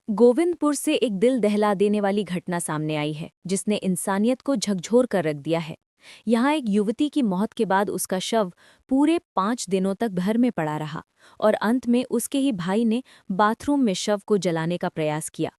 गोविंदपुर से एक दिल दहला देने वाली घटना सामने आई है जिसने इंसानियत को झकझोर कर रख दिया है। यहाँ एक युवती की मौत के बाद उसका शव पूरे 5 दिनों तक घर में पड़ा रहा और अंत में उसके ही भाई ने बाथरूम में शव को जलाने का प्रयास किया।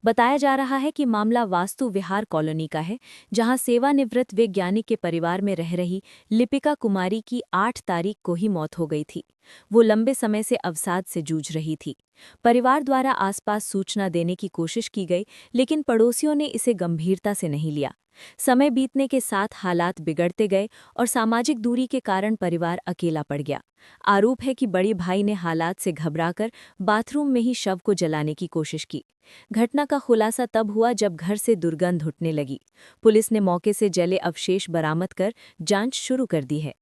बताया जा रहा है कि मामला वास्तु विहार कॉलोनी का है, जहां सेवानिवृत्त वैज्ञानिक के परिवार में रह रही लिपिका कुमारी की 8 तारीख को ही मौत हो गई थी। वो लंबे समय से अवसाद से जूझ रही थी। परिवार द्वारा आसपास सूचना देने की कोशिश की गई, लेकिन पड़ोसियों ने इसे गंभीरता से नहीं लिया। समय बीतने के साथ हालात बिगड़ते गए और सामाजिक दूरी के कारण परिवार अकेला पड़ गया। आरोप है कि बड़े भाई ने हालात से घबराकर बाथरूम में ही शव को जलाने की कोशिश की। घटना का खुलासा तब हुआ जब घर से दुर्गंध उठने लगी। पुलिस ने मौके से जले अवशेष बरामद कर जांच शुरू कर दी है।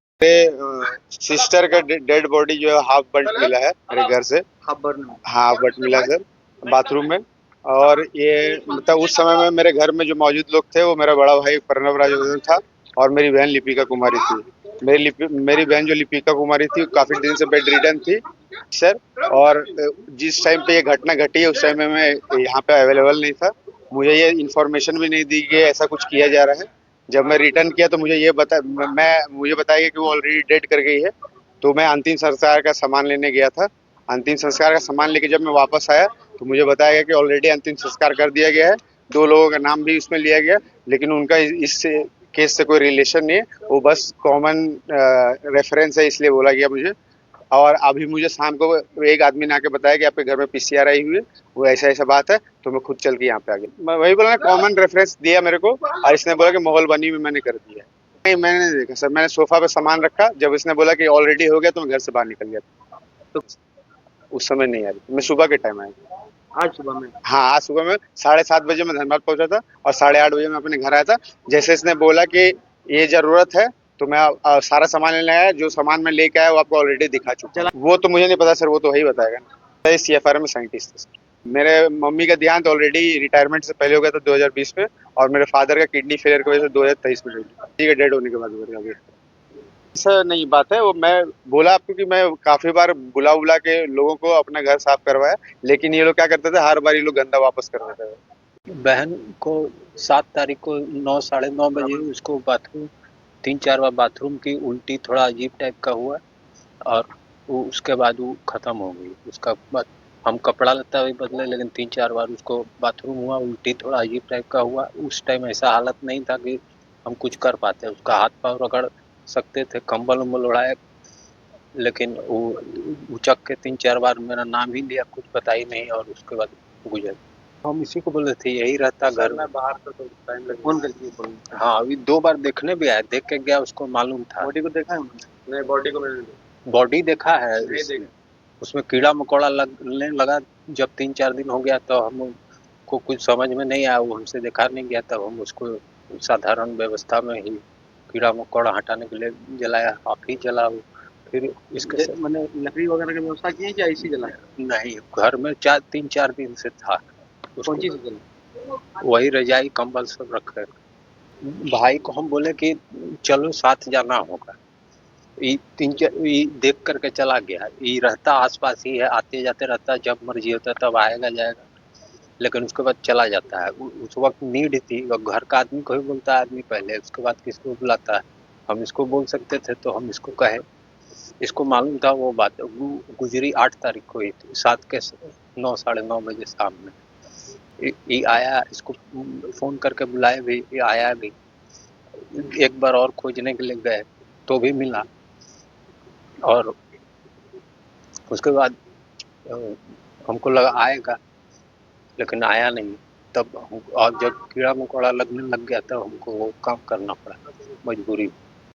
सिस्टर का डेड बॉडी जो है हाफ बर्न मिला है मेरे घर से। हाफ बर्न मिला सर, बाथरूम में। और ये मतलब उस समय में मेरे घर में जो मौजूद लोग थे वो मेरा बड़ा भाई प्रणव राजवर्धन था और मेरी बहन लिपिका कुमारी थी। मेरी बहन जो लिपिका कुमारी थी काफी दिन से बेड रिडन थी सर। और जिस टाइम पे ये घटना घटी है उस टाइम में मैं यहाँ पे अवेलेबल नहीं था। मुझे ये इन्फॉर्मेशन भी नहीं दी कि ऐसा कुछ किया जा रहा है। जब मैं रिटर्न किया तो मुझे बताया गया कि वो ऑलरेडी डेड कर गई है। तो मैं अंतिम संस्कार का सामान लेने गया था। अंतिम संस्कार का सामान लेके जब मैं वापस आया तो मुझे बताया गया कि ऑलरेडी अंतिम संस्कार कर दिया गया है। 2 लोगों का नाम भी इसमें लिया गया, लेकिन उनका इस केस से कोई रिलेशन नहीं है। वो बस कॉमन रेफरेंस है, इसलिए बोला गया मुझे। और अभी मुझे शाम को एक आदमी ने आके बताया कि आपके घर में पीसीआर आई हुई है, वो ऐसा-ऐसा बात है, तो मैं खुद चल के यहाँ पे आ गया। मैं वही बोला ना, कॉमन रेफरेंस दिया मेरे को और इसने बोला कि माहौल बनी में मैंने कर दिया। नहीं, मैंने नहीं देखा सर, मैंने सोफा पे सामान रखा, जब इसने बोला कि ऑलरेडी हो गया तो मैं घर से बाहर निकल गया। तो उस समय नहीं आई, मैं सुबह के टाइम आया। आज सुबह में? हाँ, आज सुबह में 7:30 बजे मैं धनबाद पहुंचा था और 8:30 बजे मैं अपने घर आया था। जैसे इसने बोला कि ये जरूरत है तो मैं सारा सामान लेने आया। जो सामान मैं लेके आया वो आपको ऑलरेडी दिखा चुका हूं। वो तो मुझे नहीं पता सर, वो तो वही बताएगा। मैं सीएफआर में साइंटिस्ट था सर। मेरे मम्मी का देहांत ऑलरेडी रिटायरमेंट से पहले हो गया था 2020 में, और मेरे फादर का किडनी फेलियर की वजह से 2023 में डेड होने के बाद हुआ था। ऐसा नहीं बात है, वो मैं बोला आपको कि मैं काफी बार बुला बुला के लोगों को अपना घर साफ करवाया, लेकिन ये लोग क्या करते थे, हर बार ये लोग गंदा वापस कर देते थे। बहन को 7 तारीख को 9 साढ़े 9 बजे उसको बाथरूम 3-4 बार बाथरूम की उल्टी थोड़ा अजीब टाइप का हुआ और वो उसके बाद वो खत्म हो गई। उसका बाद हम कपड़ा लत्ता भी बदले, लेकिन 3-4 बार उसको बाथरूम हुआ, उल्टी थोड़ा अजीब टाइप का हुआ। उस टाइम ऐसा हालत नहीं था कि हम कुछ कर पाते। उसका हाथ पाँव रगड़ सकते थे, कंबल उम्बल ओढ़ाए, लेकिन वो उचक के 3-4 बार मेरा नाम ही लिया, कुछ बताई नहीं और उसके बाद गुजर। हम इसी को बोले थे, यही रहता घर में। बाहर तो टाइम लगे। फोन करके बोल। हाँ, अभी 2 बार देखने भी आया, देख के गया, उसको मालूम था। बॉडी को देखा है? नहीं, बॉडी को मैंने बॉडी देखा है, उसमें कीड़ा मकोड़ा लगने लगा। जब 3-4 दिन हो गया तो हमको कुछ समझ में नहीं आया, वो हमसे देखा नहीं गया, तब हम उसको साधारण व्यवस्था में ही कीड़ा मकोड़ा हटाने के लिए जलाया। आप ही जला वो। फिर इसके मैंने लकड़ी वगैरह की व्यवस्था की है या इसी जलाया? नहीं, घर में 3-4 दिन से था। कौन चीज जला? वही रजाई कंबल सब रखे। भाई को हम बोले कि चलो साथ जाना होगा। ये देख करके चला गया। ये रहता आसपास ही है, आते जाते रहता, जब मर्जी होता तब आएगा जाएगा, लेकिन उसके बाद चला जाता है। उस वक्त नीड थी, घर का आदमी को ही बोलता है आदमी पहले, उसके बाद किसको बुलाता है। हम इसको बोल सकते थे तो हम इसको कहे। इसको मालूम था वो बात। गुजरी 8 तारीख को ही थी, 7 के 9 साढ़े 9 बजे शाम में। ये आया, इसको फोन करके बुलाए भी, ये आया भी। एक बार और खोजने के लिए गए तो भी मिला, और उसके बाद हमको लगा आएगा, लेकिन आया नहीं। तब और जब कीड़ा मकोड़ा लगने लग गया तब हमको वो काम करना पड़ा, मजबूरी।